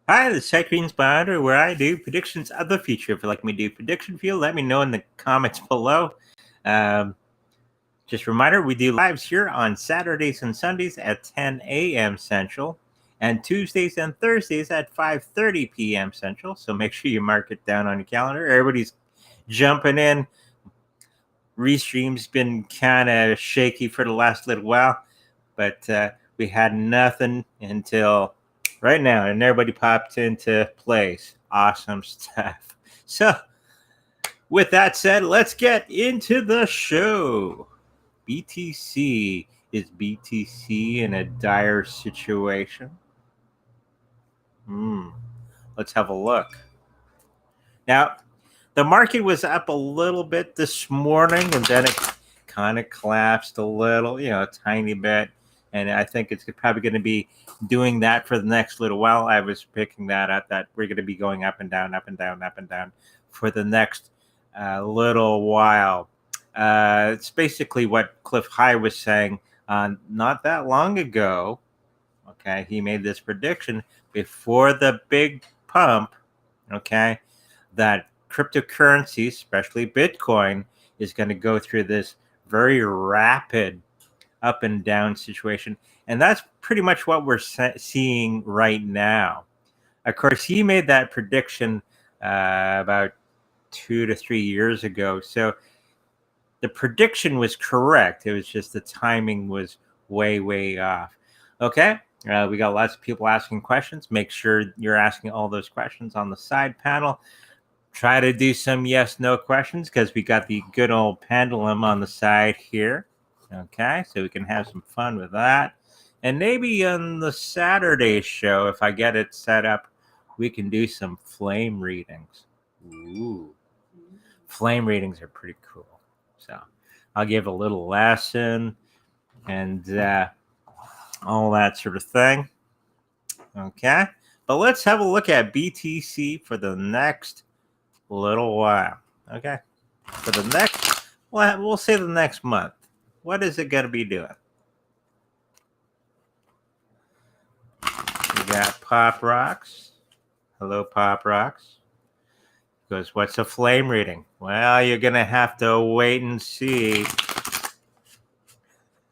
Hi, this is Tech Greens Bonder, where I do predictions of the future. If you'd like me to do prediction for you, let me know in the comments below. Um, just a reminder, we do lives here on Saturdays and Sundays at 10 a.m. Central, and Tuesdays and Thursdays at 5:30 p.m. Central. So make sure you mark it down on your calendar. Everybody's jumping in. Restream's been kind of shaky for the last little while, but we had nothing until right now, and everybody popped into place. Awesome stuff. So, with that said, let's get into the show. BTC. Is BTC in a dire situation? Let's have a look. Now, the market was up a little bit this morning, and then it kind of collapsed a little, a tiny bit. And I think it's probably going to be doing that for the next little while. I was picking that up, that we're going to be going up and down, up and down, up and down for the next little while. It's basically what Cliff High was saying not that long ago. Okay, he made this prediction before the big pump. Okay, that cryptocurrency, especially Bitcoin, is going to go through this very rapid up and down situation. And that's pretty much what we're seeing right now. Of course, he made that prediction about 2 to 3 years ago. So the prediction was correct. It was just the timing was way, way off. Okay. We got lots of people asking questions. Make sure you're asking all those questions on the side panel. Try to do some yes, no questions because we got the good old pendulum on the side here. Okay, so we can have some fun with that. And maybe on the Saturday show, if I get it set up, we can do some flame readings. Ooh, flame readings are pretty cool. So I'll give a little lesson and all that sort of thing. Okay, but let's have a look at BTC for the next little while. Okay, for the next, well, we'll say the next month. What is it going to be doing? We got Pop Rocks. Hello, Pop Rocks. Goes, what's a flame reading? Well, you're going to have to wait and see.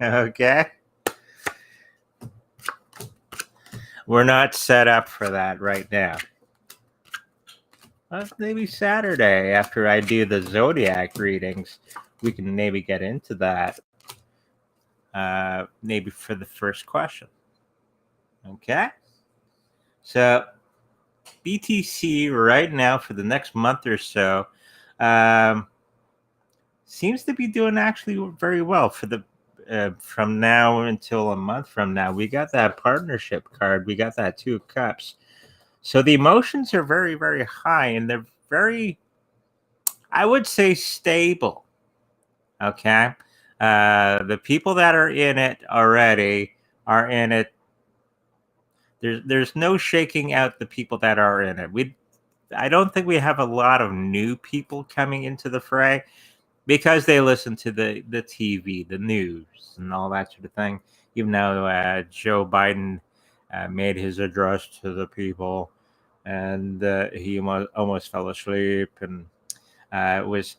Okay. We're not set up for that right now. Maybe Saturday after I do the Zodiac readings, we can maybe get into that. Maybe for the first question. Okay. So BTC right now for the next month or so seems to be doing actually very well for the from now until a month from now. We got that partnership card. We got that 2 cups. So the emotions are very, very high, and they're very, I would say, stable. Okay. The people that are in it already are in it. There's no shaking out the people that are in it. I don't think we have a lot of new people coming into the fray because they listen to the TV, the news, and all that sort of thing. Even though Joe Biden made his address to the people, and he almost fell asleep, and was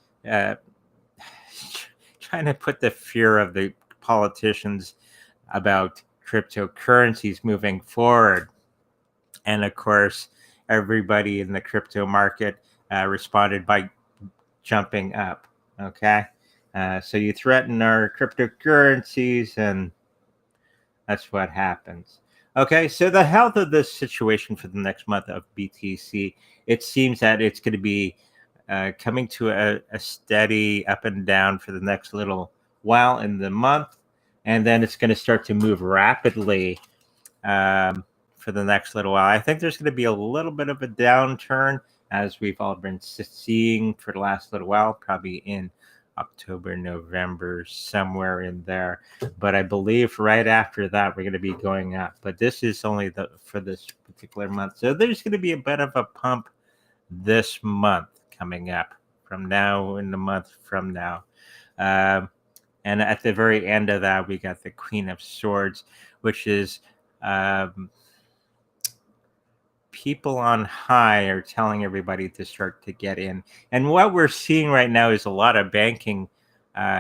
trying to put the fear of the politicians about cryptocurrencies moving forward. And of course, everybody in the crypto market responded by jumping up. Okay. So you threaten our cryptocurrencies, and that's what happens. Okay. So the health of this situation for the next month of BTC, it seems that it's going to be coming to a steady up and down for the next little while in the month. And then it's going to start to move rapidly for the next little while. I think there's going to be a little bit of a downturn, as we've all been seeing for the last little while, probably in October, November, somewhere in there. But I believe right after that, we're going to be going up. But this is only for this particular month. So there's going to be a bit of a pump this month coming up from now in the month from now. And at the very end of that, we got the Queen of Swords, which is people on high are telling everybody to start to get in. And what we're seeing right now is a lot of banking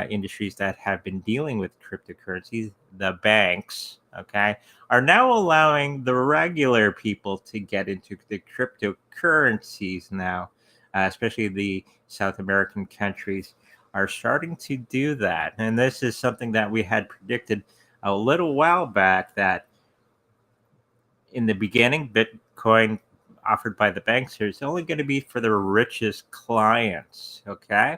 industries that have been dealing with cryptocurrencies, the banks, okay, are now allowing the regular people to get into the cryptocurrencies now, especially the South American countries are starting to do that. And this is something that we had predicted a little while back, that in the beginning, Bitcoin offered by the banks is only going to be for the richest clients. Okay.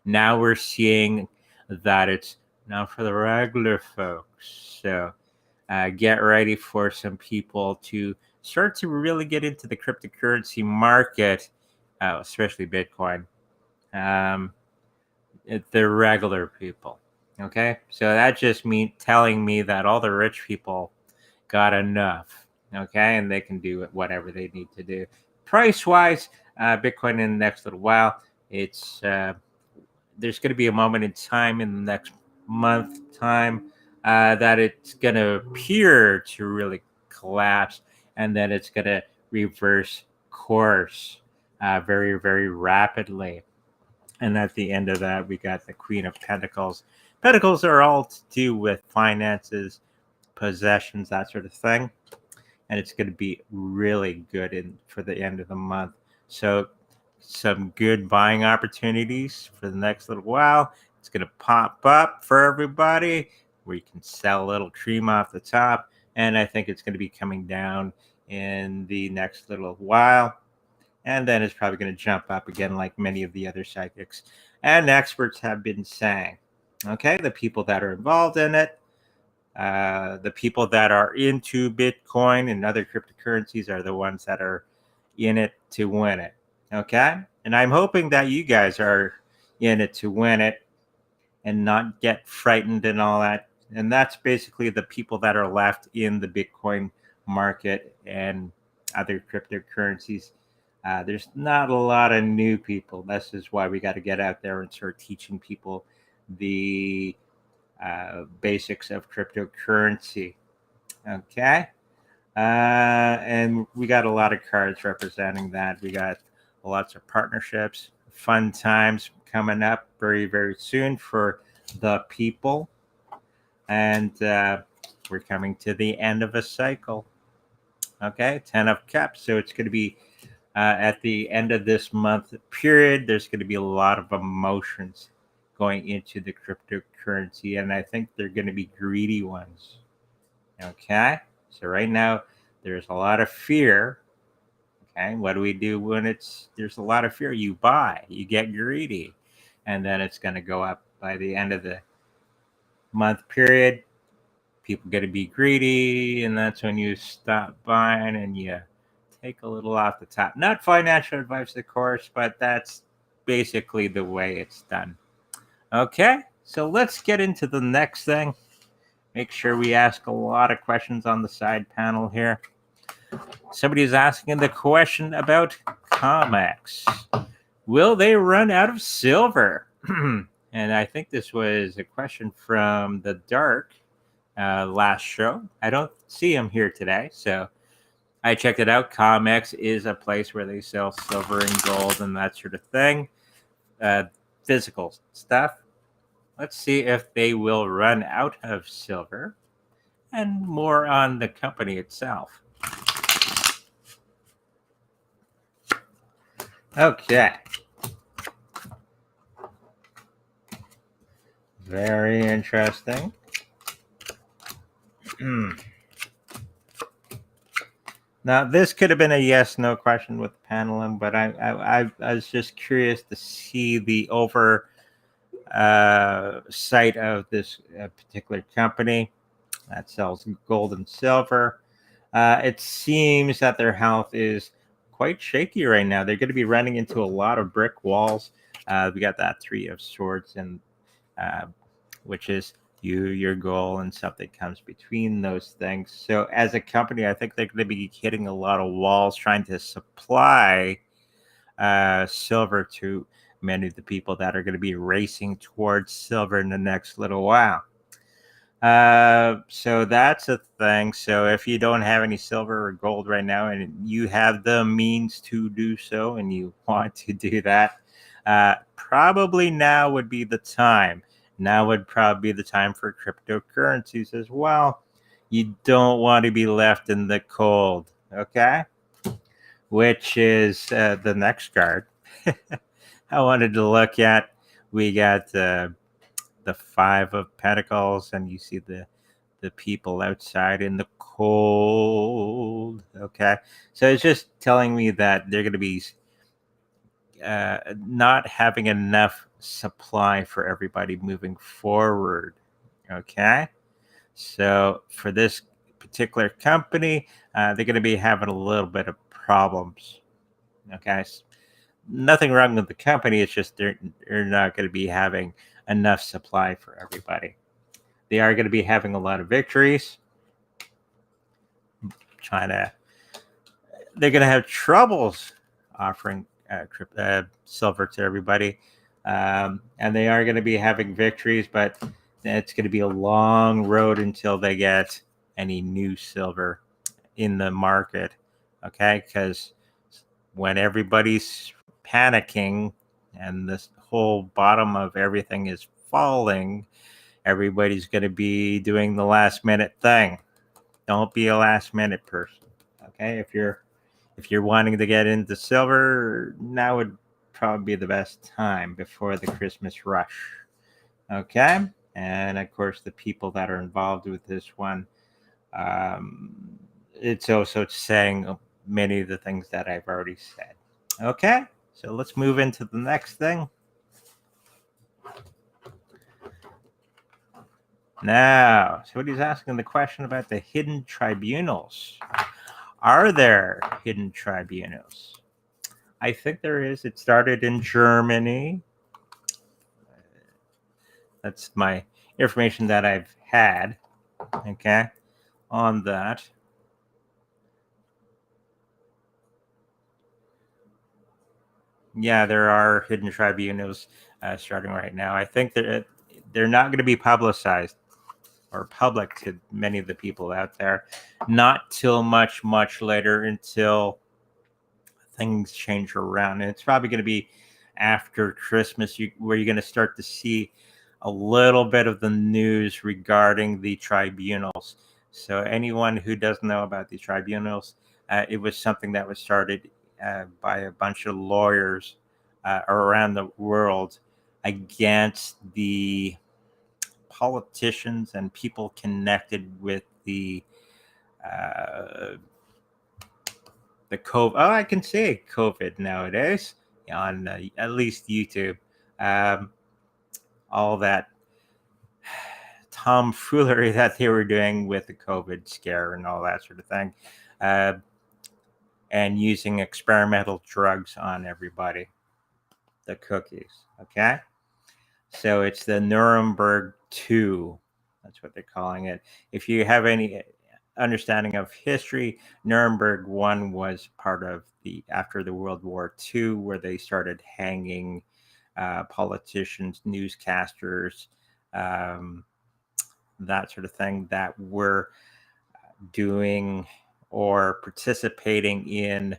Now we're seeing that it's now for the regular folks. So get ready for some people to start to really get into the cryptocurrency market, especially Bitcoin. Um, the regular people. Okay. So that just means telling me that all the rich people got enough, okay, and they can do whatever they need to do. Price wise, Bitcoin in the next little while, it's there's going to be a moment in time in the next month time that it's going to appear to really collapse, and then it's going to reverse course very, very rapidly. And at the end of that, we got the Queen of Pentacles. Pentacles are all to do with finances, possessions, that sort of thing. And it's going to be really good for the end of the month. So some good buying opportunities for the next little while. It's going to pop up for everybody where you can sell a little cream off the top. And I think it's going to be coming down in the next little while. And then it's probably going to jump up again, like many of the other psychics and experts have been saying. Okay, the people that are involved in it, the people that are into Bitcoin and other cryptocurrencies are the ones that are in it to win it. Okay. And I'm hoping that you guys are in it to win it and not get frightened and all that. And that's basically the people that are left in the Bitcoin market and other cryptocurrencies. There's not a lot of new people. This is why we got to get out there and start teaching people the basics of cryptocurrency. Okay. And we got a lot of cards representing that. We got lots of partnerships, fun times coming up very, very soon for the people. And we're coming to the end of a cycle. Okay. 10 of Cups. So it's going to be at the end of this month period, there's going to be a lot of emotions going into the cryptocurrency, and I think they're going to be greedy ones. Okay, so right now there's a lot of fear. Okay, what do we do when there's a lot of fear? You buy, you get greedy, and then it's going to go up by the end of the month period. People get to be greedy, and that's when you stop buying and you take a little off the top. Not financial advice, of course, but that's basically the way it's done. Okay, so let's get into the next thing. Make sure we ask a lot of questions on the side panel here. Somebody's asking the question about COMEX. Will they run out of silver? And I think this was a question from the Dark last show. I don't see him here today, so I checked it out. COMEX is a place where they sell silver and gold and that sort of thing. Physical stuff. Let's see if they will run out of silver, and more on the company itself. Okay. Very interesting. Now, this could have been a yes/no question with paneling, but I was just curious to see the site of this particular company that sells gold and silver. It seems that their health is quite shaky right now. They're going to be running into a lot of brick walls. We got that Three of Swords, and which is your goal, and something comes between those things. So as a company, I think they're going to be hitting a lot of walls trying to supply silver to many of the people that are going to be racing towards silver in the next little while. So that's a thing. So if you don't have any silver or gold right now, and you have the means to do so, and you want to do that, probably now would be the time. Now would probably be the time for cryptocurrencies as well. You don't want to be left in the cold, okay? Which is the next card I wanted to look at. We got the Five of Pentacles, and you see the people outside in the cold. Okay, so it's just telling me that they're going to be not having enough supply for everybody moving forward. Okay, so for this particular company, they're going to be having a little bit of problems. Okay, nothing wrong with the company. It's just they're not going to be having enough supply for everybody. They are going to be having a lot of victories. China, they're going to have troubles offering silver to everybody. And they are going to be having victories, but it's going to be a long road until they get any new silver in the market. Okay, because when everybody's panicking and this whole bottom of everything is falling, everybody's going to be doing the last minute thing. Don't be a last minute person. Okay, if you're wanting to get into silver, now would probably be the best time before the Christmas rush. Okay, and of course the people that are involved with this one, it's also saying many of the things that I've already said. Okay, so let's move into the next thing. Now, somebody's asking the question about the hidden tribunals. Are there hidden tribunals? I think there is. It started in Germany. That's my information that I've had, okay, on that. Yeah, there are hidden tribunals starting right now. I think they're not going to be publicized or public to many of the people out there. Not till much later, until things change around, and it's probably going to be after Christmas where you're going to start to see a little bit of the news regarding the tribunals. So anyone who doesn't know about the tribunals, it was something that was started by a bunch of lawyers around the world against the politicians and people connected with the COVID. Oh, I can say COVID nowadays on at least YouTube. Um, all that tomfoolery that they were doing with the COVID scare and all that sort of thing, uh, and using experimental drugs on everybody, the cookies. Okay, so it's the Nuremberg 2. That's what they're calling it. If you have any understanding of history, Nuremberg 1 was part of after the World War II, where they started hanging politicians, newscasters, that sort of thing, that were doing or participating in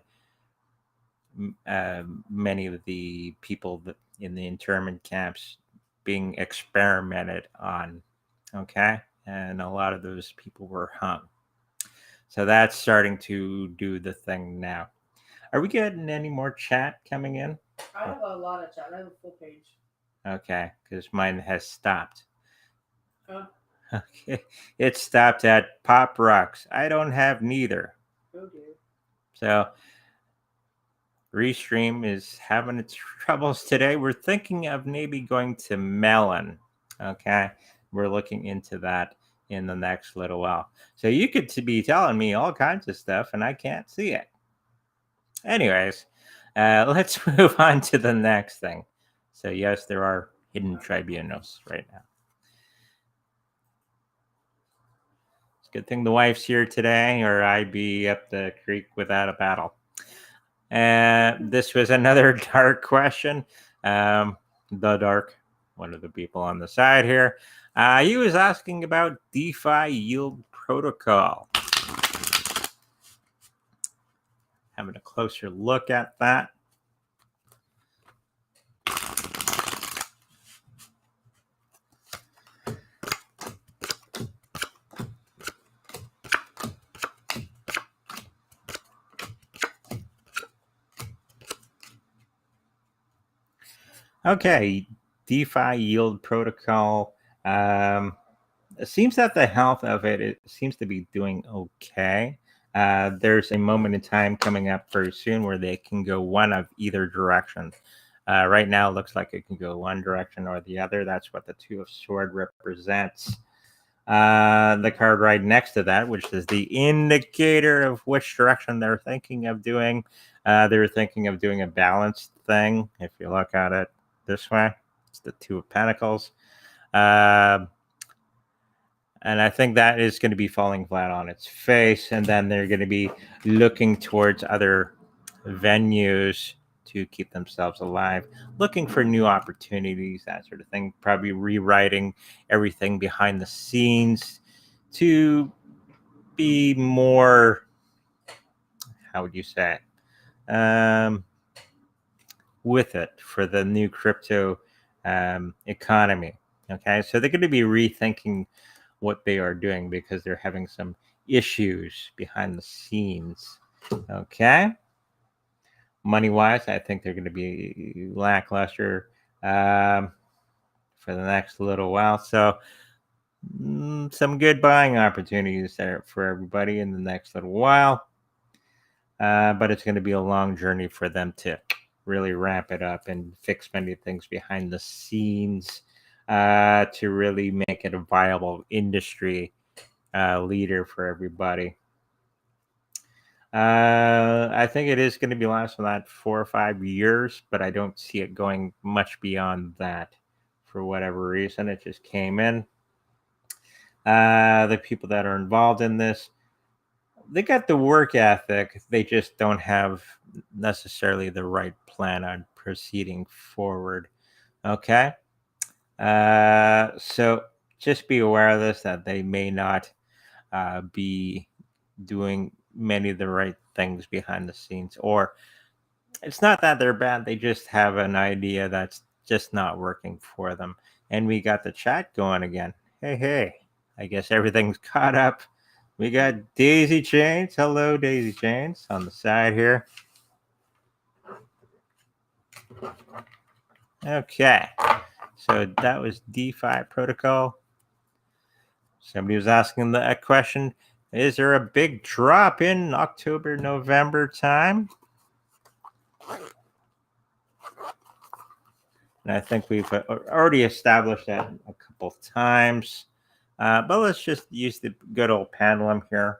many of the people in the internment camps being experimented on. Okay, and a lot of those people were hung. So that's starting to do the thing now. Are we getting any more chat coming in? I have a lot of chat. I have a full page. Okay, because mine has stopped. Huh? Okay, it stopped at Pop Rocks. I don't have neither. Okay. So Restream is having its troubles today. We're thinking of maybe going to Melon. Okay, we're looking into that in the next little while. So you could be telling me all kinds of stuff and I can't see it. Anyways, let's move on to the next thing. So yes, there are hidden tribunals right now. It's a good thing the wife's here today, or I'd be up the creek without a paddle. This was another dark question. The dark. one of the people on the side here. He was asking about DeFi yield protocol. Having a closer look at that. Okay, DeFi yield protocol. It seems that the health of it seems to be doing okay. There's a moment in time coming up very soon where they can go one of either direction. Right now, it looks like it can go one direction or the other. That's what the Two of Swords represents. The card right next to that, which is the indicator of which direction they're thinking of doing. They're thinking of doing a balanced thing. If you look at it this way, it's the Two of Pentacles. And I think that is going to be falling flat on its face. And then they're going to be looking towards other venues to keep themselves alive, looking for new opportunities, that sort of thing, probably rewriting everything behind the scenes to be more, how would you say it, with it for the new crypto economy. Okay, so they're going to be rethinking what they are doing because they're having some issues behind the scenes. Okay. Money wise, I think they're going to be lackluster for the next little while. So, some good buying opportunities there for everybody in the next little while. But it's going to be a long journey for them to really ramp it up and fix many things behind the scenes to really make it a viable industry leader for everybody. I think it is going to be lasting that 4 or 5 years, but I don't see it going much beyond that for whatever reason. It just came in. The people that are involved in this, they got the work ethic. They just don't have necessarily the right plan on proceeding forward. Okay. So just be aware of this, that they may not be doing many of the right things behind the scenes, or it's not that they're bad, they just have an idea that's just not working for them. And we got the chat going again. Hey, I guess everything's caught up. We got Daisy Chains. Hello, Daisy Chains, on the side here. Okay, so that was DeFi protocol. Somebody was asking a question. Is there a big drop in October, November time? And I think we've already established that a couple of times. But let's just use the good old pendulum here.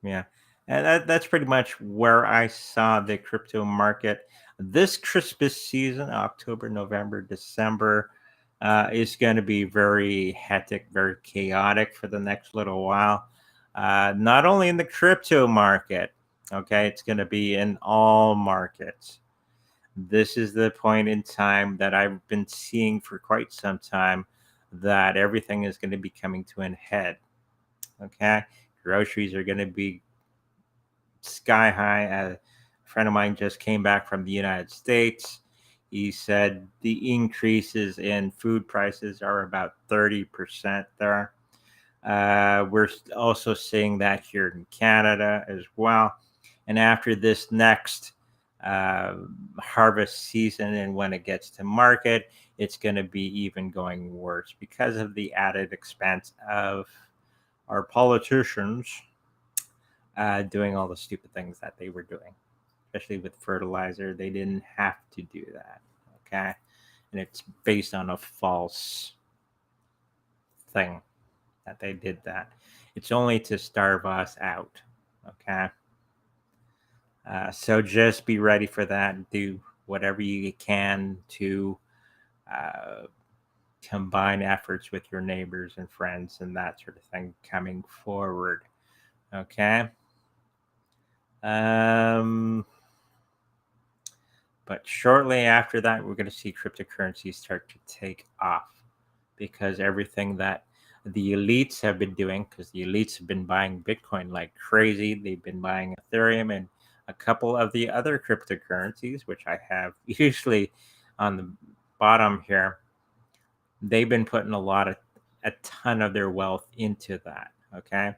Yeah. And that's pretty much where I saw the crypto market this Christmas season, October, November, December. Is going to be very hectic, very chaotic for the next little while. Not only in the crypto market, okay, it's going to be in all markets. This is the point in time that I've been seeing for quite some time that everything is going to be coming to an head. Okay, groceries are going to be sky high. A friend of mine just came back from the United States. He said the increases in food prices are about 30% there. We're also seeing that here in Canada as well. And after this next harvest season, and when it gets to market, it's going to be even going worse because of the added expense of our politicians doing all the stupid things that they were doing, especially with fertilizer. They didn't have to do that. Okay. And it's based on a false thing that they did that. It's only to starve us out. Okay. So just be ready for that. Do whatever you can to combine efforts with your neighbors and friends and that sort of thing coming forward. Okay. But But shortly after that, we're going to see cryptocurrencies start to take off because everything that the elites have been doing, because the elites have been buying Bitcoin like crazy. They've been buying Ethereum and a couple of the other cryptocurrencies, which I have usually on the bottom here. They've been putting a ton of their wealth into that. Okay.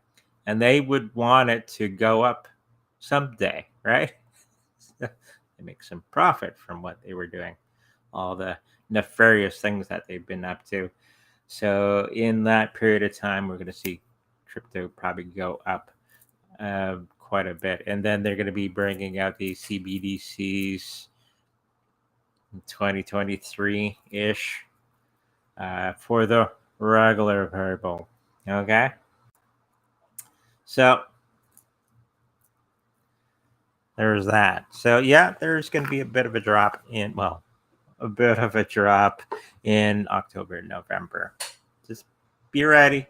And they would want it to go up someday, right? They make some profit from what they were doing, all the nefarious things that they've been up to. So in that period of time, we're going to see crypto probably go up quite a bit. And then they're going to be bringing out the CBDCs in 2023-ish for the regular people. Okay? So there's that. So yeah, there's going to be a bit of a drop in October and November. Just be ready.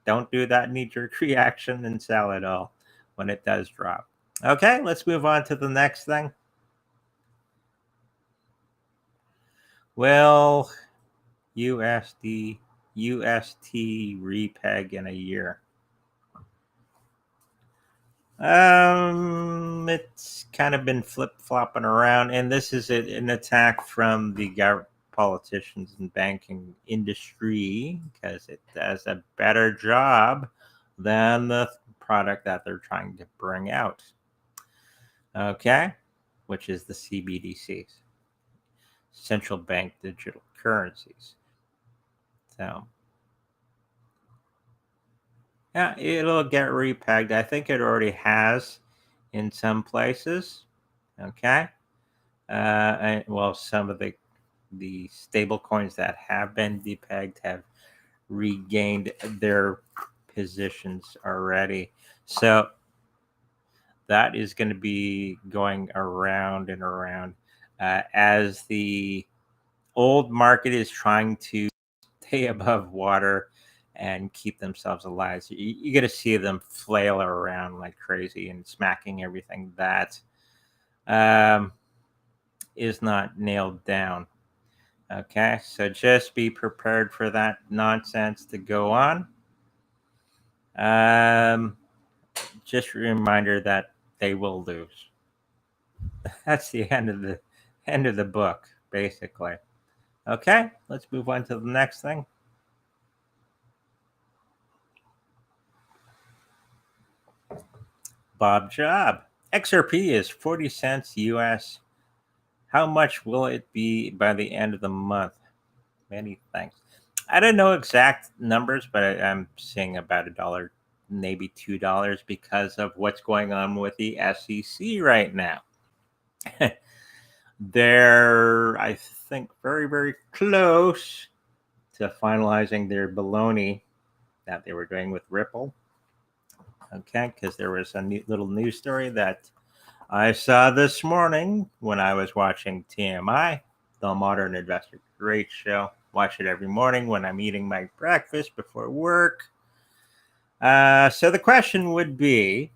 Don't do that knee-jerk reaction and sell it all when it does drop. Okay, let's move on to the next thing. Well, USD, UST repeg in a year. It's kind of been flip-flopping around, and this is an attack from the politicians and banking industry because it does a better job than the product that they're trying to bring out. Okay, which is the CBDCs, central bank digital currencies. So yeah, it'll get repegged. I think it already has in some places. Okay. Some of the stable coins that have been depegged have regained their positions already. So that is going to be going around and around as the old market is trying to stay above water and keep themselves alive. So you get to see them flail around like crazy and smacking everything that is not nailed down. Okay, so just be prepared for that nonsense to go on. Just a reminder that they will lose. That's the end of the book, basically. Okay, let's move on to the next thing. Bob Job. XRP is 40 cents US. How much will it be by the end of the month? Many thanks. I don't know exact numbers, but I'm seeing about $1, maybe $2 because of what's going on with the SEC right now. They're, I think, very, very close to finalizing their baloney that they were doing with Ripple. Okay, because there was a little news story that I saw this morning when I was watching TMI, the Modern Investor. Great show. Watch it every morning when I'm eating my breakfast before work. So the question would be,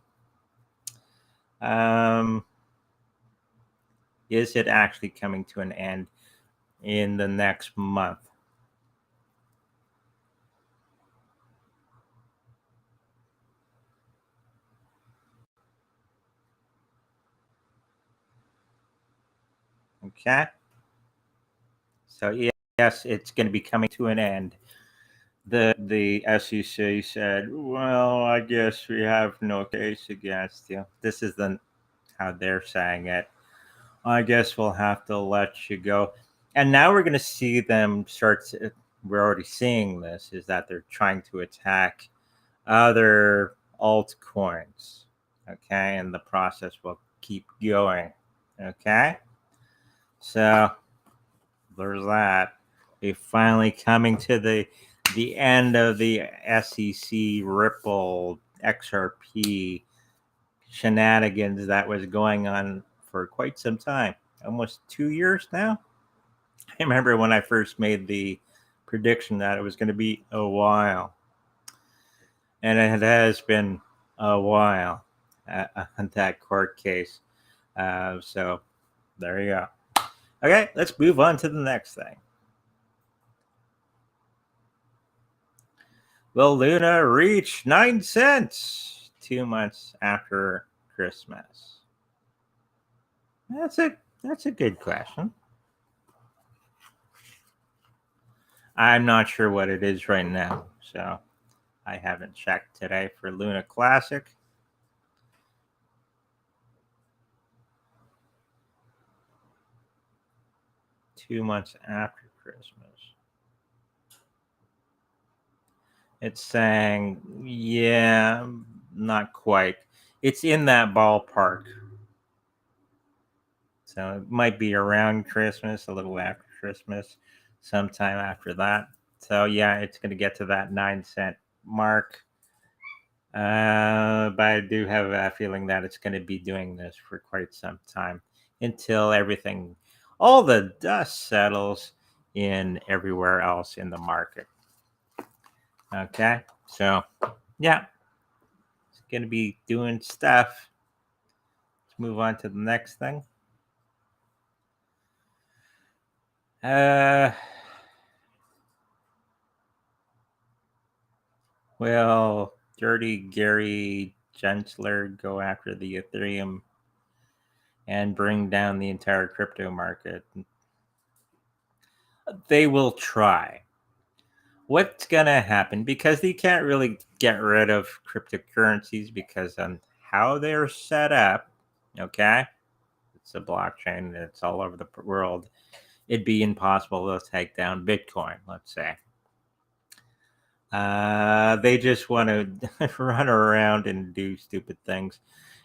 is it actually coming to an end in the next month? Okay. So yes, it's going to be coming to an end. The SEC said, "Well, I guess we have no case against you." This is how they're saying it. I guess we'll have to let you go. And now we're going to see them we're already seeing this, is that they're trying to attack other altcoins. Okay. And the process will keep going. Okay. So there's that. We're finally coming to the end of the SEC Ripple XRP shenanigans that was going on for quite some time, almost 2 years now. I remember when I first made the prediction that it was going to be a while, and it has been a while on that court case. So there you go. Okay, let's move on to the next thing. Will Luna reach 9 cents 2 months after Christmas? That's a good question. I'm not sure what it is right now, so I haven't checked today for Luna Classic. Two months after Christmas. It's saying, yeah, not quite. It's in that ballpark. So it might be around Christmas, a little after Christmas, sometime after that. So yeah, it's going to get to that 9 cent mark. But I do have a feeling that it's going to be doing this for quite some time until everything, all the dust settles in everywhere else in the market. Okay, so yeah, it's going to be doing stuff. Let's move on to the next thing. Will Dirty Gary Gensler go after the Ethereum and bring down the entire crypto market? They will try. What's going to happen? Because they can't really get rid of cryptocurrencies because on how they're set up, okay, it's a blockchain, it's all over the world. It'd be impossible to take down Bitcoin, let's say. They just want to run around and do stupid things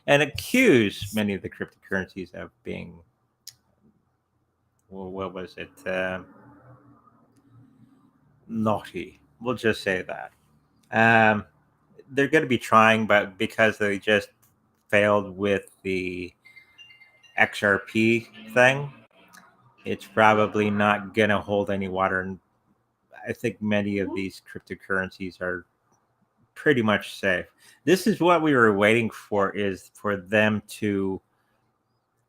and accuse many of the cryptocurrencies of being, well, what was it? Naughty. We'll just say that. They're going to be trying, but because they just failed with the XRP thing, it's probably not going to hold any water. And I think many of these cryptocurrencies are pretty much safe. This is what we were waiting for, is for them to,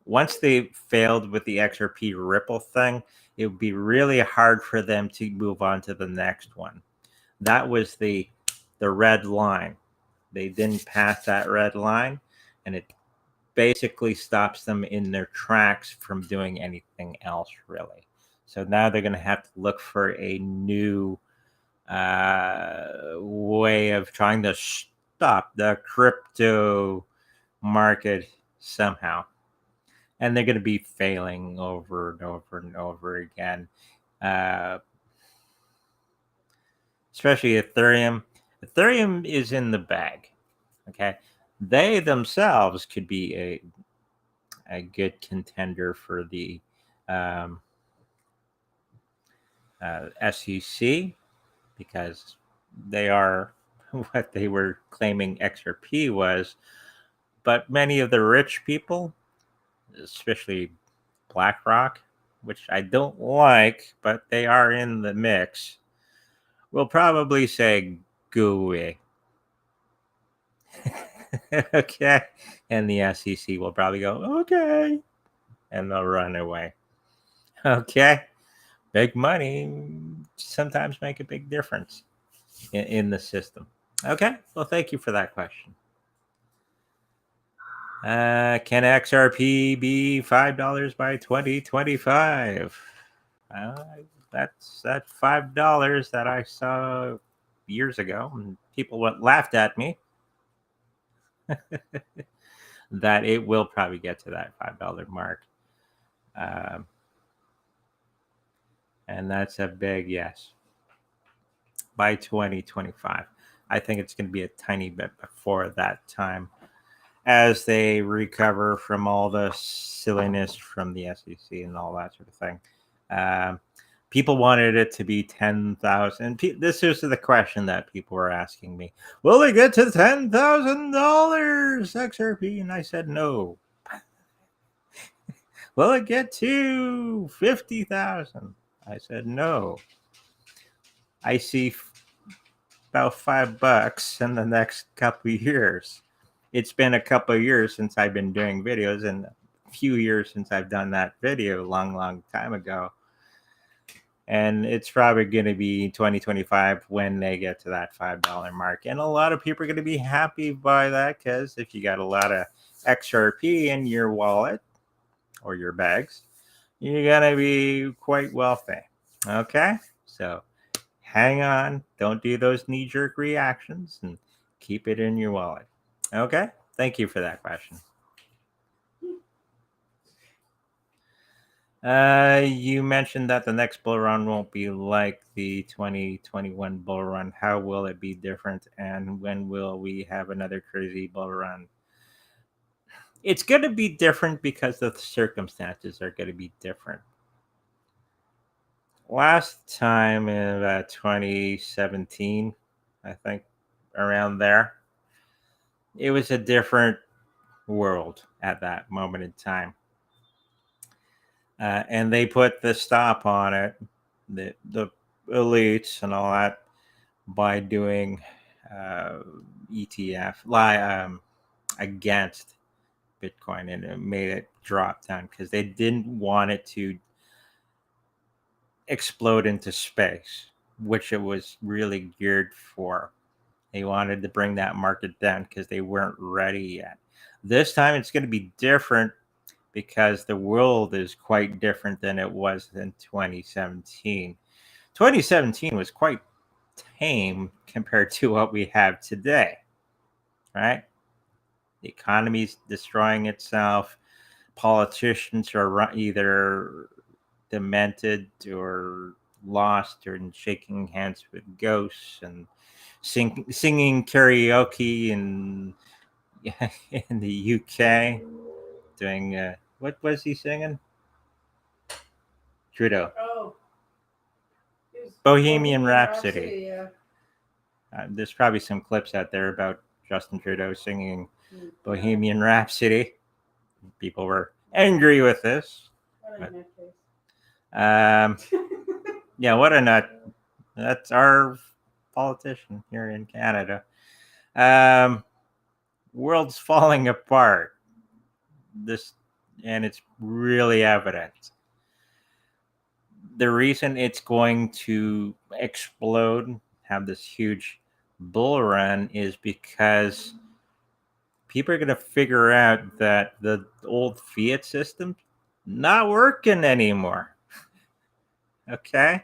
once they failed with the XRP Ripple thing, it would be really hard for them to move on to the next one. That was the red line. They didn't pass that red line, and it basically stops them in their tracks from doing anything else, really. So now they're going to have to look for a new way of trying to stop the crypto market somehow. And they're going to be failing over and over and over again. Especially Ethereum. Ethereum is in the bag. Okay. They themselves could be a good contender for the SEC because they are what they were claiming XRP was. But many of the rich people, especially BlackRock, which I don't like, but they are in the mix, will probably say, go away. Okay. And the SEC will probably go, okay. And they'll run away. Okay. Big money sometimes make a big difference in the system. Okay. Well, thank you for that question. Can XRP be $5 by 2025? That's that $5 that I saw years ago, and people laughed at me. That it will probably get to that $5 mark. And that's a big yes. By 2025. I think it's going to be a tiny bit before that time as they recover from all the silliness from the SEC and all that sort of thing. People wanted it to be 10,000. This is the question that people were asking me. Will they get to $10,000 XRP? And I said no. Will it get to 50,000? I said no. I see about $5 in the next couple of years. It's been a couple of years since I've been doing videos, and few years since I've done that video, long time ago. And it's probably going to be 2025 when they get to that $5 mark. And a lot of people are going to be happy by that, because if you got a lot of XRP in your wallet or your bags, you're going to be quite wealthy. Okay? So hang on. Don't do those knee-jerk reactions, and keep it in your wallet. Okay? Thank you for that question. You mentioned that the next bull run won't be like the 2021 bull run. How will it be different, and when will we have another crazy bull run? It's going to be different because the circumstances are going to be different. Last time in 2017, I think, around there, it was a different world at that moment in time. And they put the stop on it, the elites and all that, by doing ETF against Bitcoin, and it made it drop down because they didn't want it to explode into space, which it was really geared for. They wanted to bring that market down because they weren't ready yet. This time it's going to be different because the world is quite different than it was in 2017. 2017 was quite tame compared to what we have today, right? The economy's destroying itself. Politicians are either demented or lost, or shaking hands with ghosts and singing karaoke in the UK, doing what was he singing? Trudeau. Oh. Bohemian Rhapsody. Yeah. There's probably some clips out there about Justin Trudeau singing Bohemian Rhapsody. People were angry with this. What a But, yeah, what a nut. That's our politician here in Canada. World's falling apart. And it's really evident. The reason it's going to explode, have this huge bull run, is because people are going to figure out that the old fiat system not working anymore. Okay?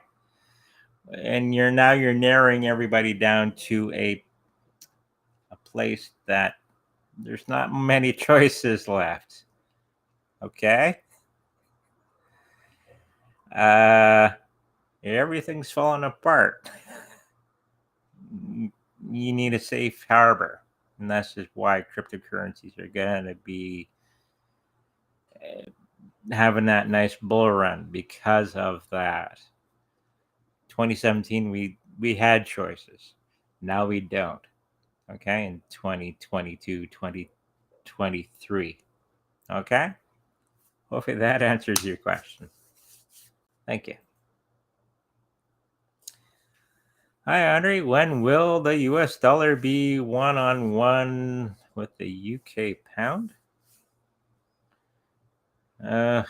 And you're narrowing everybody down to a place that there's not many choices left. Okay? Everything's falling apart. You need a safe harbor. And that's just why cryptocurrencies are going to be having that nice bull run, because of that. 2017, we had choices. Now we don't. Okay? In 2022, 2023. Okay? Hopefully that answers your question. Thank you. Hi, Andre. When will the US dollar be one-on-one with the UK pound? I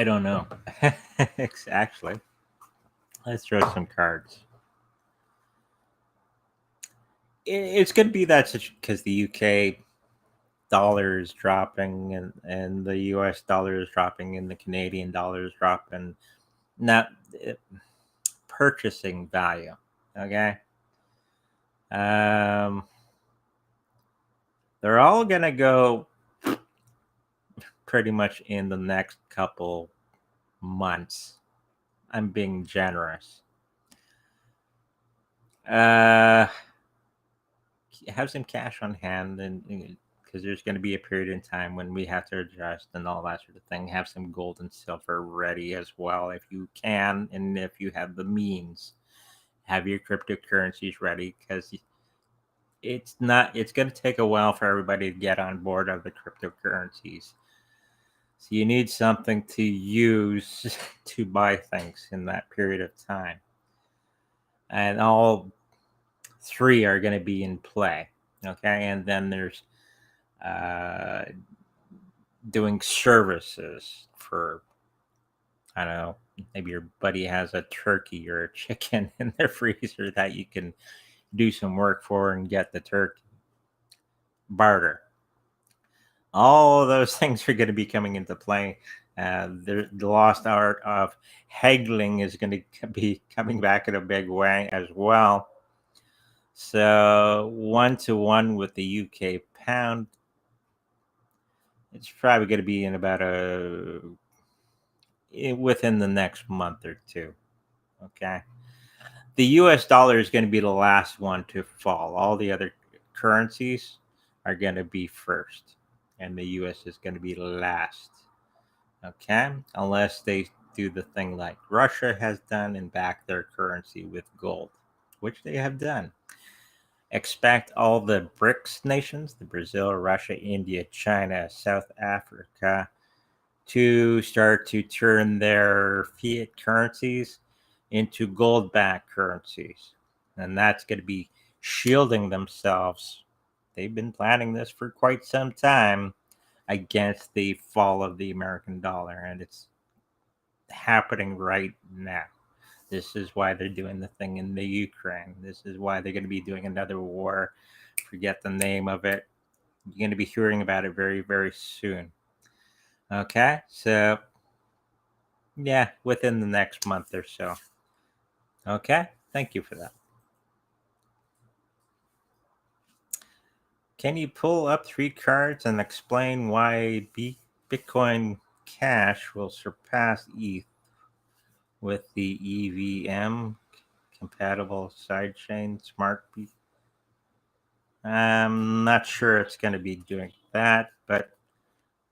don't know. Actually, let's throw some cards. It's going to be that because the UK dollar is dropping, and the US dollar is dropping, and the Canadian dollar is dropping. Not purchasing value. Okay. They're all going to go pretty much in the next couple months. I'm being generous. Have some cash on hand, and because there's going to be a period in time when we have to adjust and all that sort of thing. Have some gold and silver ready as well if you can, and if you have the means. Have your cryptocurrencies ready, because it's going to take a while for everybody to get on board of the cryptocurrencies. So you need something to use to buy things in that period of time. And all three are going to be in play. Okay, and then there's doing services for, I don't know, maybe your buddy has a turkey or a chicken in their freezer that you can do some work for and get the turkey. Barter. All of those things are going to be coming into play. The lost art of haggling is going to be coming back in a big way as well. So 1-to-1 with the UK pound. It's probably going to be in about within the next month or two. Okay. The US dollar is going to be the last one to fall. All the other currencies are going to be first, and the US is going to be last. Okay. Unless they do the thing like Russia has done and back their currency with gold, which they have done. Expect all the BRICS nations, the Brazil, Russia, India, China, South Africa, to start to turn their fiat currencies into gold-backed currencies. And that's going to be shielding themselves. They've been planning this for quite some time against the fall of the American dollar, and it's happening right now. This is why they're doing the thing in the Ukraine. This is why they're going to be doing another war. Forget the name of it. You're going to be hearing about it very, very soon. Okay, so yeah, within the next month or so. Okay, thank you for that. Can you pull up 3 cards and explain why Bitcoin Cash will surpass ETH with the EVM compatible sidechain smart B? I'm not sure it's going to be doing that, but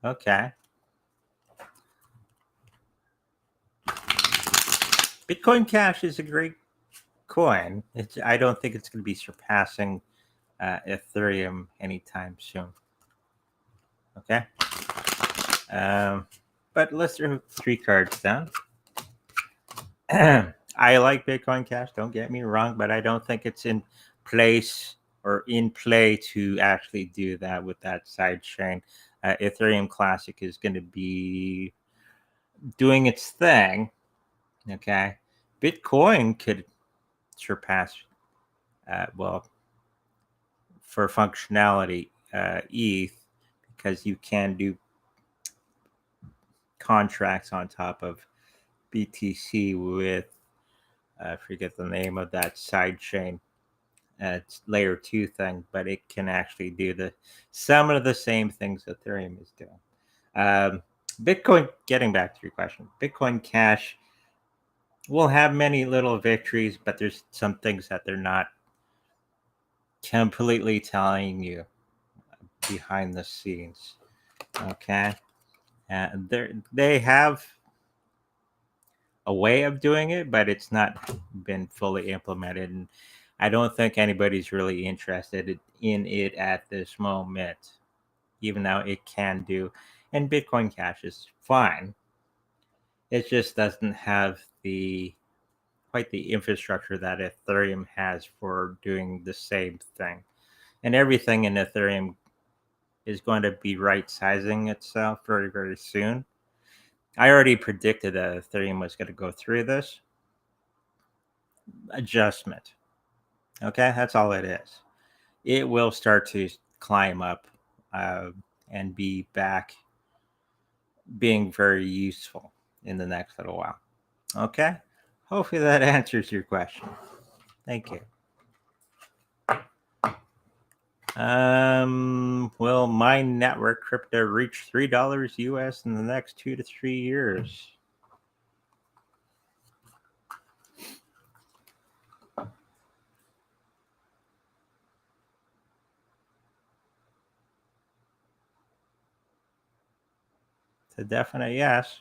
okay. Bitcoin Cash is a great coin. I don't think it's going to be surpassing Ethereum anytime soon. Okay. But let's throw 3 cards down. I like Bitcoin Cash, don't get me wrong, but I don't think it's in place or in play to actually do that with that side chain. Ethereum Classic is going to be doing its thing. Okay. Bitcoin could surpass, well, for functionality, ETH, because you can do contracts on top of BTC with, I forget the name of that side chain. It's layer 2 thing, but it can actually do some of the same things Ethereum is doing. Bitcoin, getting back to your question, Bitcoin Cash will have many little victories, but there's some things that they're not completely telling you behind the scenes. Okay. They have a way of doing it, but it's not been fully implemented. And I don't think anybody's really interested in it at this moment, even though it can do. And Bitcoin Cash is fine. It just doesn't have quite the infrastructure that Ethereum has for doing the same thing. And everything in Ethereum is going to be right sizing itself very, very soon. I already predicted that Ethereum was going to go through this adjustment. Okay, that's all it is. It will start to climb up and be back being very useful in the next little while. Okay, hopefully that answers your question. Thank you. Will my network crypto reach $3 US in the next 2 to 3 years? It's a definite yes.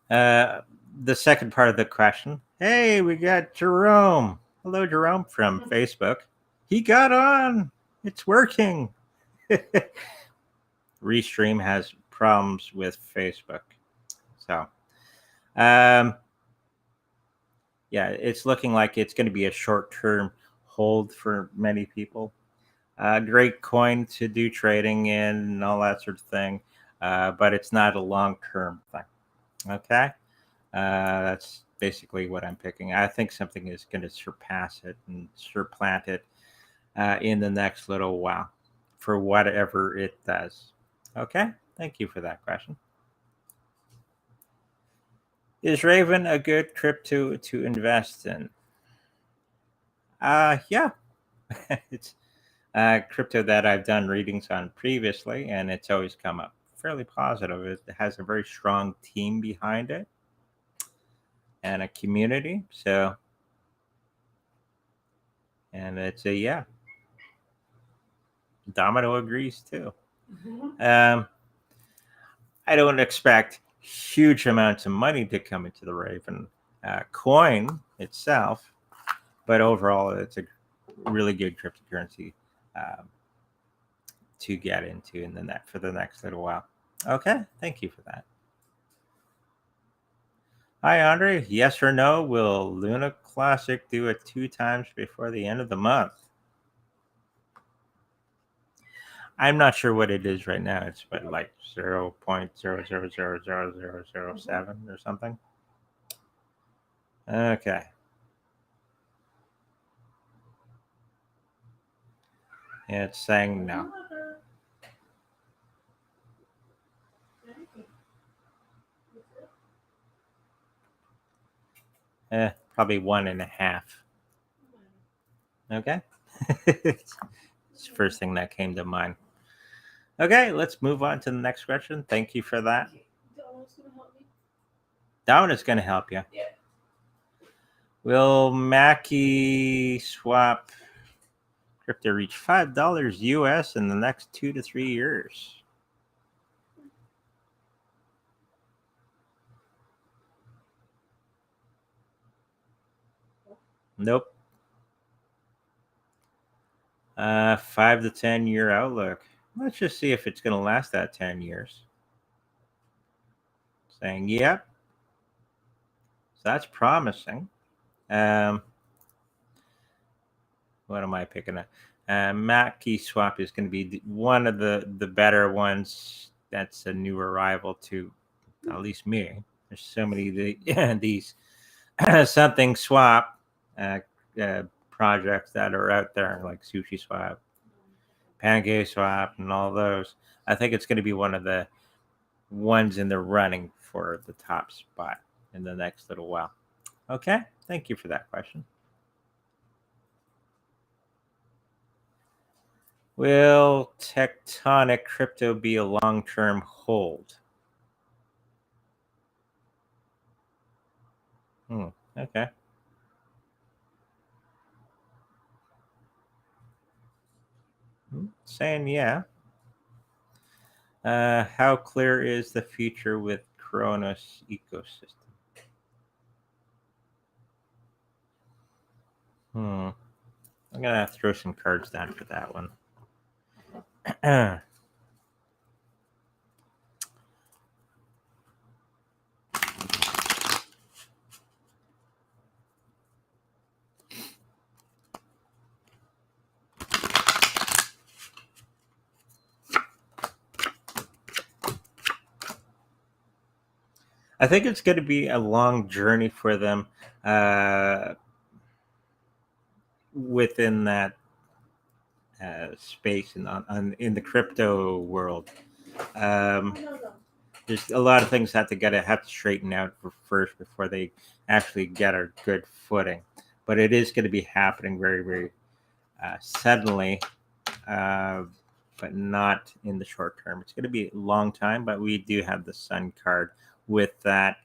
The second part of the question. Hey, we got Jerome. Hello, Jerome from Facebook. He got on. It's working. Restream has problems with Facebook. So, yeah, it's looking like it's going to be a short-term hold for many people. Great coin to do trading in and all that sort of thing, but it's not a long-term thing. Okay, that's basically what I'm picking. I think something is going to surpass it and supplant it in the next little while for whatever it does. Okay, thank you for that question. Is Raven a good crypto to invest in? Yeah, it's crypto that I've done readings on previously, and it's always come up fairly positive. It has a very strong team behind it and a community. So, and it's a yeah. Domino agrees too. I don't expect huge amounts of money to come into the Raven coin itself, but overall, it's a really good cryptocurrency to get into in the net for the next little while. Okay, thank you for that. Hi, Andre. Yes or no? Will Luna Classic do it 2 times before the end of the month? I'm not sure what it is right now. It's but like 0.00000007 or something. Okay. Yeah, it's saying no. Probably 1.5. Okay. It's the first thing that came to mind. Okay, let's move on to the next question. Thank you for that. Dominic is going to help you. Yeah. Will Mackie swap crypto reach $5 US in the next 2 to 3 years? Nope. 5 to 10 year outlook. Let's just see if it's going to last that 10 years. Saying yep. So that's promising. What am I picking up? Mackie swap is going to be one of the better ones. That's a new arrival to at least me. There's so many these something swap projects that are out there, like Sushi Swap, Pancake Swap, and all those. I think it's going to be one of the ones in the running for the top spot in the next little while. Okay, thank you for that question. Will Tectonic crypto be a long-term hold? Okay. Saying yeah. How clear is the future with Kronos ecosystem? I'm gonna have to throw some cards down for that one. I think it's going to be a long journey for them within that space and in the crypto world. There's a lot of things have to straighten out first before they actually get a good footing. But it is going to be happening very, very suddenly, but not in the short term. It's going to be a long time, but we do have the Sun card with that.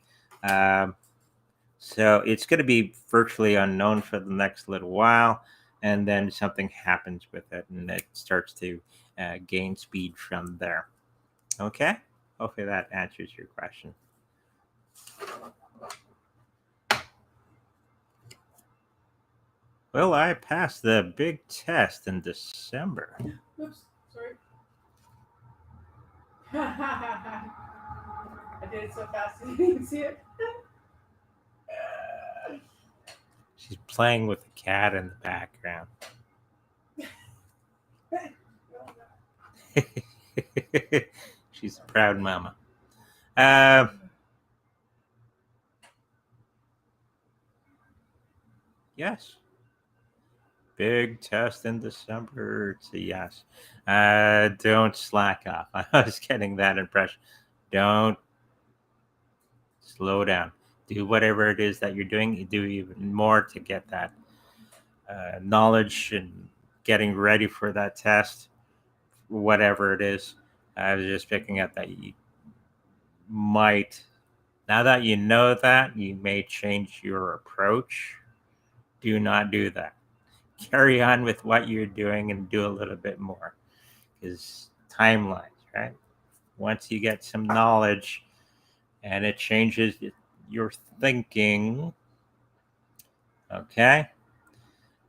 So it's going to be virtually unknown for the next little while, and then something happens with it, and it starts to gain speed from there. Okay? Hopefully that answers your question. Well, I passed the big test in December. Oops, sorry. I did it so fast you didn't see it. She's playing with the cat in the background. She's a proud mama. Yes. Big test in December. It's a yes. Don't slack off. I was getting that impression. Don't slow down. Do whatever it is that you're doing. You do even more to get that knowledge and getting ready for that test, whatever it is. I was just picking up that you might, now that you know that, you may change your approach. Do not do that. Carry on with what you're doing and do a little bit more, because timelines, right? Once you get some knowledge and it changes your thinking, okay,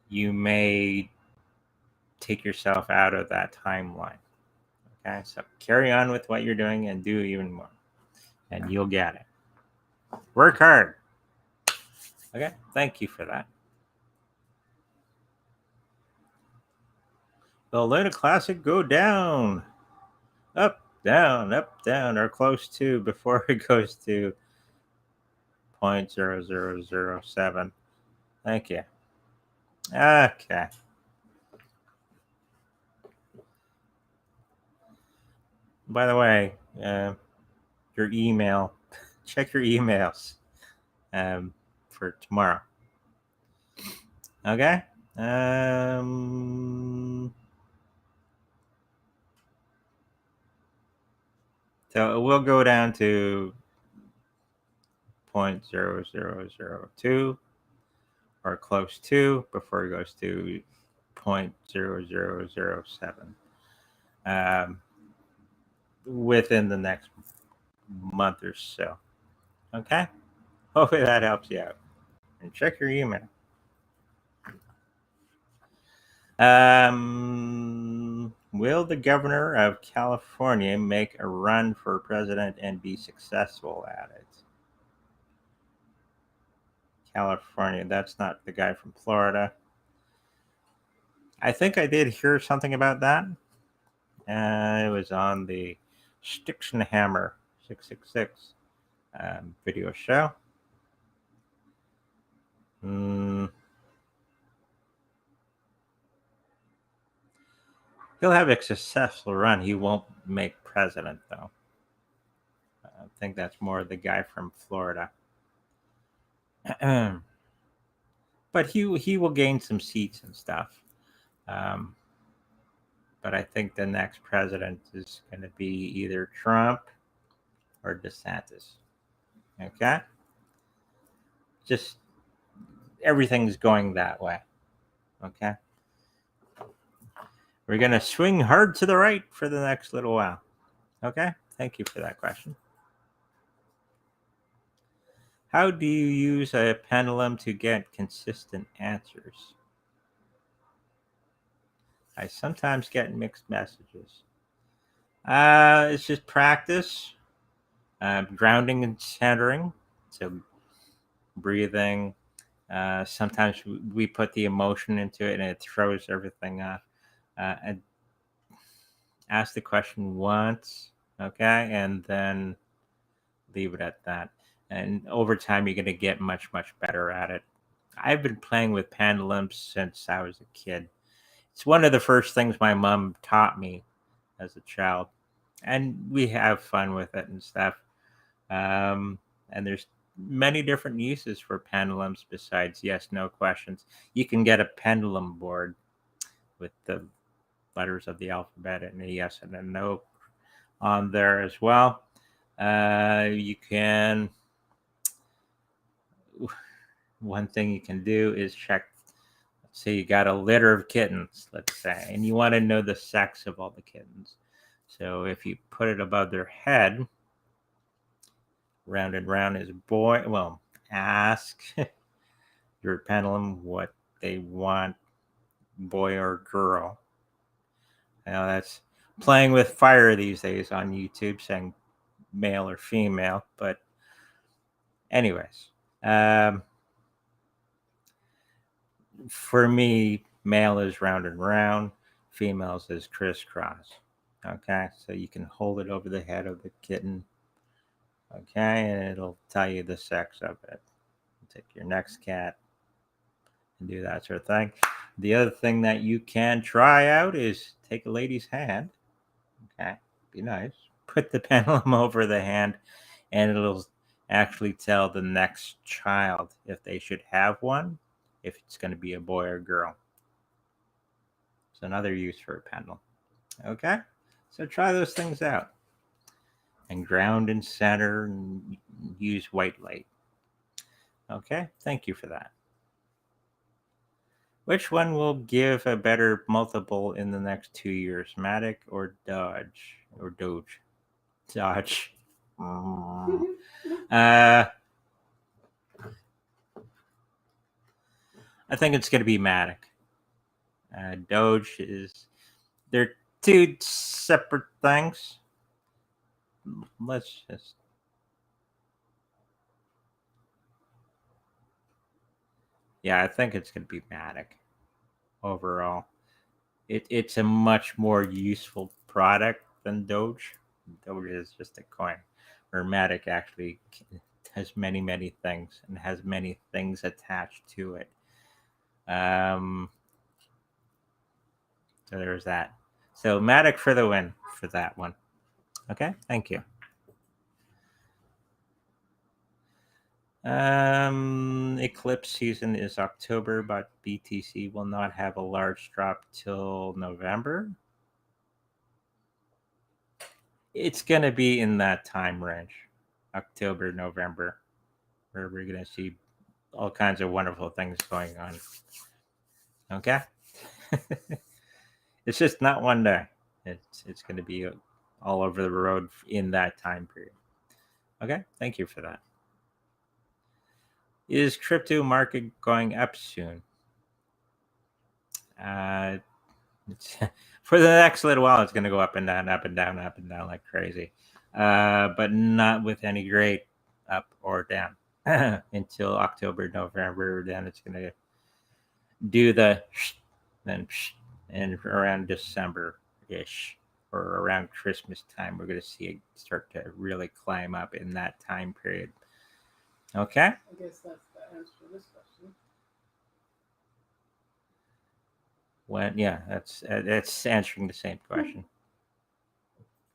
you may take yourself out of that timeline. Okay, so carry on with what you're doing and do even more, and you'll get it. Work hard. Okay, thank you for that. The Luna Classic go down, up, down, or close to before it goes to 0.0007. Thank you. Okay. By the way, your email, check your emails for tomorrow. Okay. So it will go down to 0.0002 or close to before it goes to 0.0007 within the next month or so. Okay? Hopefully that helps you out. And check your email. Will the governor of California make a run for president and be successful at it? California, that's not the guy from Florida. I think I did hear something about that. It was on the Sticks and Hammer 666 video show. He'll have a successful run. He won't make president, though. I think that's more the guy from Florida. But he will gain some seats and stuff. But I think the next president is going to be either Trump or DeSantis. Okay? Just everything's going that way. Okay? We're going to swing hard to the right for the next little while. Okay? Thank you for that question. How do you use a pendulum to get consistent answers? I sometimes get mixed messages. It's just practice, grounding and centering. So breathing. Sometimes we put the emotion into it and it throws everything off. And ask the question once, okay, and then leave it at that. And over time, you're going to get much, much better at it. I've been playing with pendulums since I was a kid. It's one of the first things my mom taught me as a child. And we have fun with it and stuff. And there's many different uses for pendulums besides yes, no questions. You can get a pendulum board with the letters of the alphabet and a yes and a no on there as well. You can, one thing you can do is check, let's say you got a litter of kittens, let's say, and you want to know the sex of all the kittens. So if you put it above their head, round and round is boy, well, ask your pendulum what they want, boy or girl. Now that's playing with fire these days on YouTube, saying male or female. But anyways, for me, male is round and round, females is crisscross. Okay, so you can hold it over the head of the kitten. Okay, and it'll tell you the sex of it. Take your next cat and do that sort of thing. The other thing that you can try out is take a lady's hand. Okay, be nice. Put the pendulum over the hand, and it'll actually tell the next child if they should have one, if it's going to be a boy or girl. It's another use for a pendulum. Okay, so try those things out. And ground and center and use white light. Okay, thank you for that. Which one will give a better multiple in the next 2 years, Matic or Dodge or Doge? Dodge. I think it's going to be Matic. Doge is, they're two separate things. Let's just. Yeah, I think it's going to be Matic overall. It's a much more useful product than Doge. Doge is just a coin, where Matic actually has many, many things and has many things attached to it. So there's that. So Matic for the win for that one. Okay, thank you. Eclipse season is October, but BTC will not have a large drop till November. It's going to be in that time range, October, November, where we're going to see all kinds of wonderful things going on. Okay? It's just not one day. It's going to be all over the road in that time period. Okay? Thank you for that. Is crypto market going up soon? For the next little while, it's going to go up and down, up and down, up and down like crazy. But not with any great up or down until October, November. Then it's going to do the then and around December-ish or around Christmas time, we're going to see it start to really climb up in that time period. Okay? I guess that's the answer to this question. When that's answering the same question.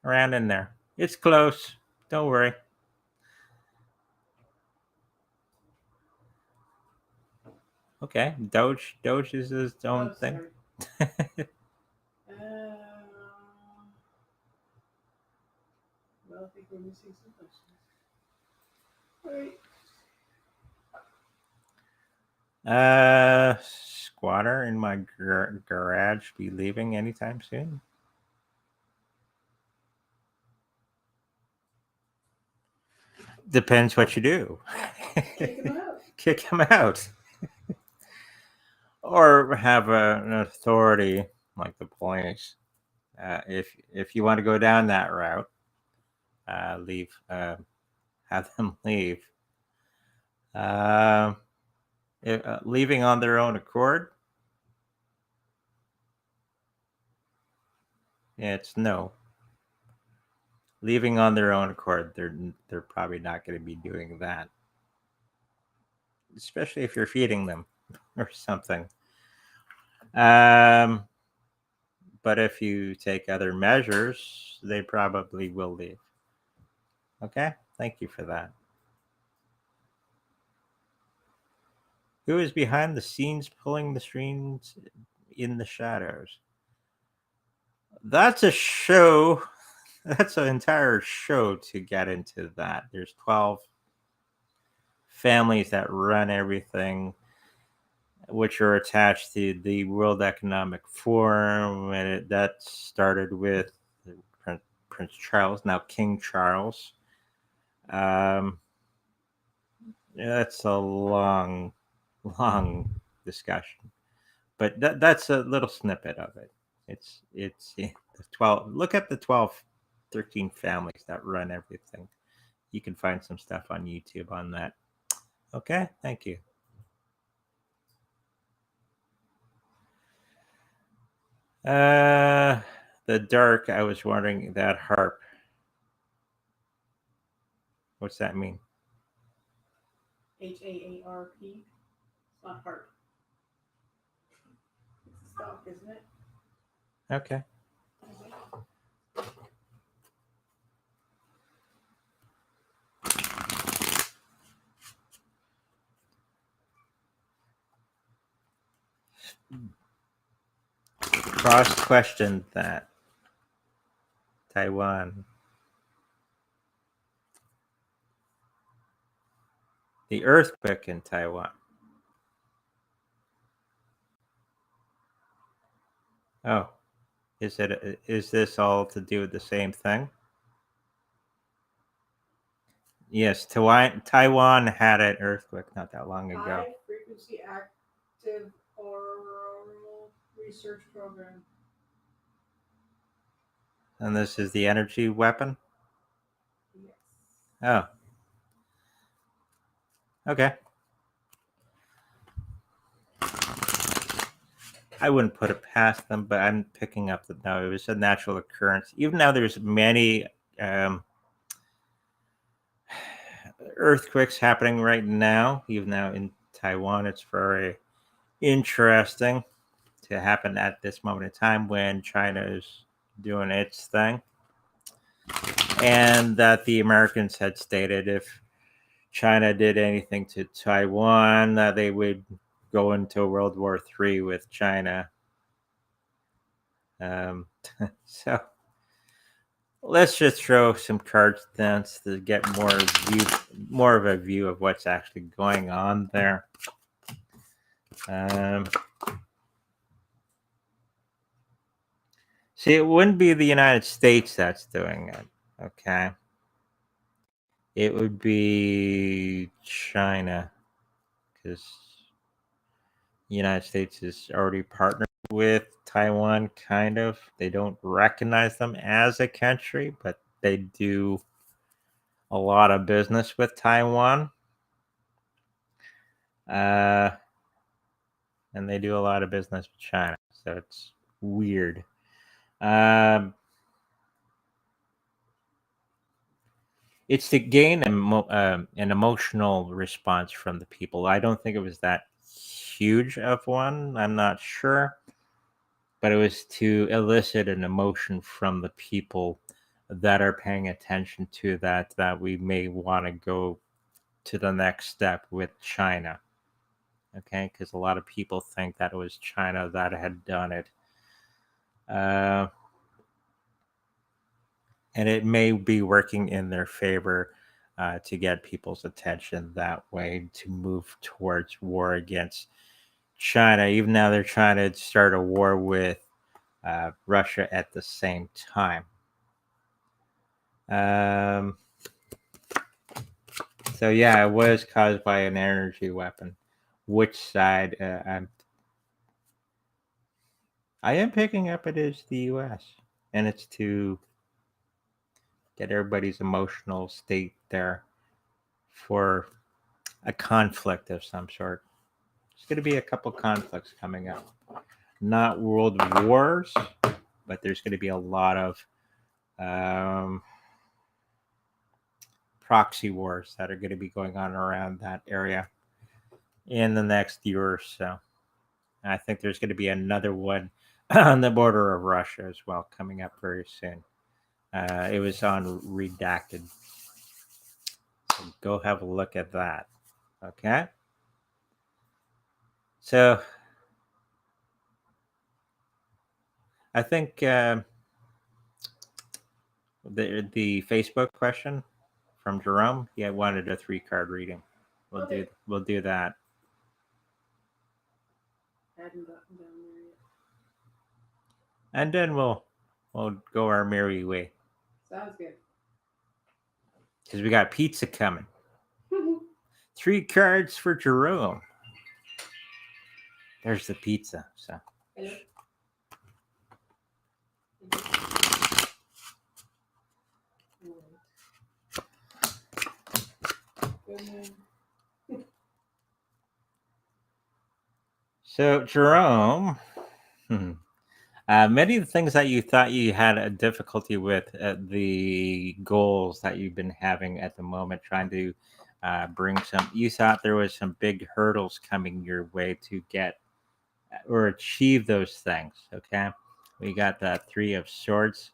Around in there. It's close. Don't worry. Okay, Doge is his own thing. Well, I think we're missing some questions. All right. Squatter in my garage be leaving anytime soon? Depends what you do. Kick him out. Kick him out. Or have an authority like the police. If you want to go down that route, leave. Have them leave. Leaving on their own accord. Yeah, it's no. Leaving on their own accord, they're probably not going to be doing that. Especially if you're feeding them or something. But if you take other measures, they probably will leave. Okay? Thank you for that. Who is behind the scenes pulling the strings in the shadows? That's a show. That's an entire show to get into that. There's 12 families that run everything, which are attached to the World Economic Forum, and that started with Prince Charles, now King Charles. That's a long discussion, but that's a little snippet of it. It's the 12. Look at the 12, 13 families that run everything. You can find some stuff on YouTube on that. Okay, thank you. The dark. I was wondering that harp. What's that mean? HAARP. It's not harp. It's a stock, isn't it? Okay. Cross questioned that. Taiwan. The earthquake in Taiwan. Oh, is this all to do with the same thing? Yes, Taiwan had an earthquake not that long ago. High frequency active oral research program. And this is the energy weapon? Yes. Oh. Okay. I wouldn't put it past them, but I'm picking up that no, it was a natural occurrence. Even now, there's many earthquakes happening right now. Even now in Taiwan, it's very interesting to happen at this moment in time when China is doing its thing. And that the Americans had stated if China did anything to Taiwan, that they would go into World War III with China. So let's just throw some cards down to get more of a view of what's actually going on there. See, it wouldn't be the United States that's doing it, okay? It would be China, because the United States is already partnered with Taiwan, kind of. They don't recognize them as a country, but they do a lot of business with Taiwan. And they do a lot of business with China, so it's weird. It's to gain an emotional response from the people. I don't think it was that huge of one. I'm not sure. But it was to elicit an emotion from the people that are paying attention to that we may want to go to the next step with China. Okay, because a lot of people think that it was China that had done it. And it may be working in their favor to get people's attention that way, to move towards war against China. Even now, they're trying to start a war with Russia at the same time. So yeah, it was caused by an energy weapon. Which side? I am picking up it is the U.S. and it's to get everybody's emotional state there for a conflict of some sort. There's going to be a couple conflicts coming up. Not world wars, but there's going to be a lot of proxy wars that are going to be going on around that area in the next year or so. And I think there's going to be another one on the border of Russia as well coming up very soon. It was on redacted. So go have a look at that. Okay. So I think the Facebook question from Jerome, he wanted a 3-card reading. We'll do that. Hadn't gotten down there yet. And then we'll go our merry way. Sounds good. Because we got pizza coming. 3 cards for Jerome. There's the pizza. So. Hello. So, Jerome, many of the things that you thought you had a difficulty with, the goals that you've been having at the moment, trying to bring some, you thought there was some big hurdles coming your way to get or achieve those things. Okay. We got the Three of Swords,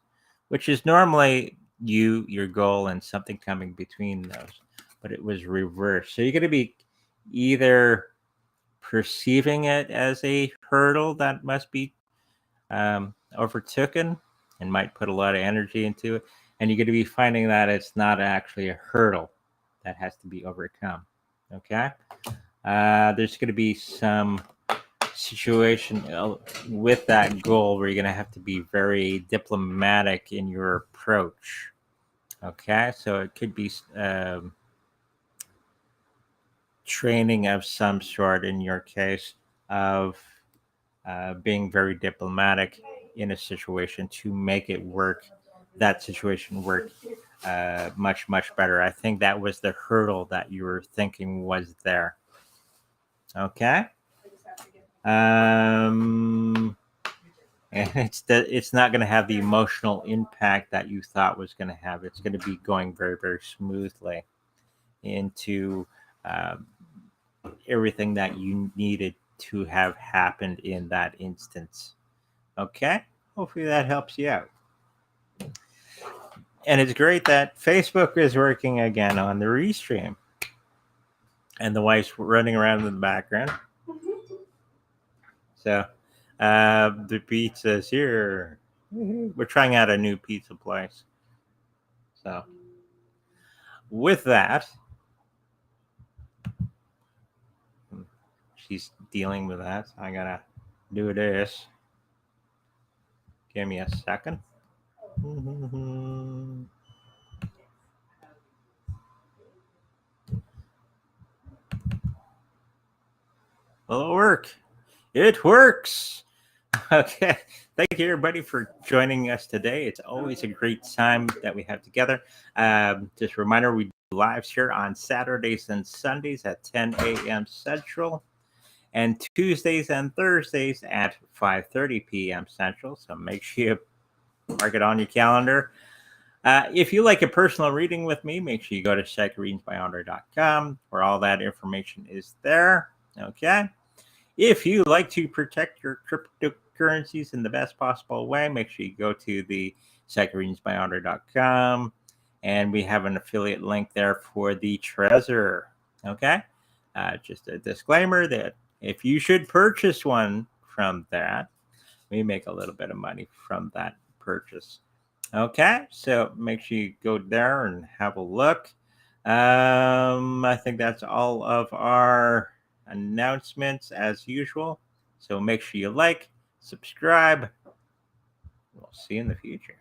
which is normally your goal, and something coming between those, but it was reversed. So you're going to be either perceiving it as a hurdle that must be overtaken and might put a lot of energy into it, and you're going to be finding that it's not actually a hurdle that has to be overcome. Okay. There's going to be some situation with that goal where you're going to have to be very diplomatic in your approach. Okay, so it could be training of some sort in your case of being very diplomatic in a situation to make it work, that situation work much, much better. I think that was the hurdle that you were thinking was there. Okay. And it's not going to have the emotional impact that you thought was going to have. It's going to be going very, very smoothly into everything that you needed to have happened in that instance. Okay, hopefully that helps you out. And it's great that Facebook is working again on the restream, and the wife's running around in the background. So the pizza's here. We're trying out a new pizza place. So with that, she's dealing with that. So I gotta do this. Give me a second. Will it work? It works. Okay. Thank you, everybody, for joining us today. It's always a great time that we have together. Just a reminder, we do lives here on Saturdays and Sundays at 10 a.m. Central, and Tuesdays and Thursdays at 5:30 p.m. Central. So make sure you mark it on your calendar. If you like a personal reading with me, make sure you go to psychreadingsbyandre.com, where all that information is there. Okay. If you like to protect your cryptocurrencies in the best possible way, make sure you go to the psychreadingsbyandre.com, and we have an affiliate link there for the Trezor. Okay. Just a disclaimer that if you should purchase one from that, we make a little bit of money from that purchase. Okay, so make sure you go there and have a look. I think that's all of our announcements as usual. So make sure you like, subscribe. We'll see you in the future.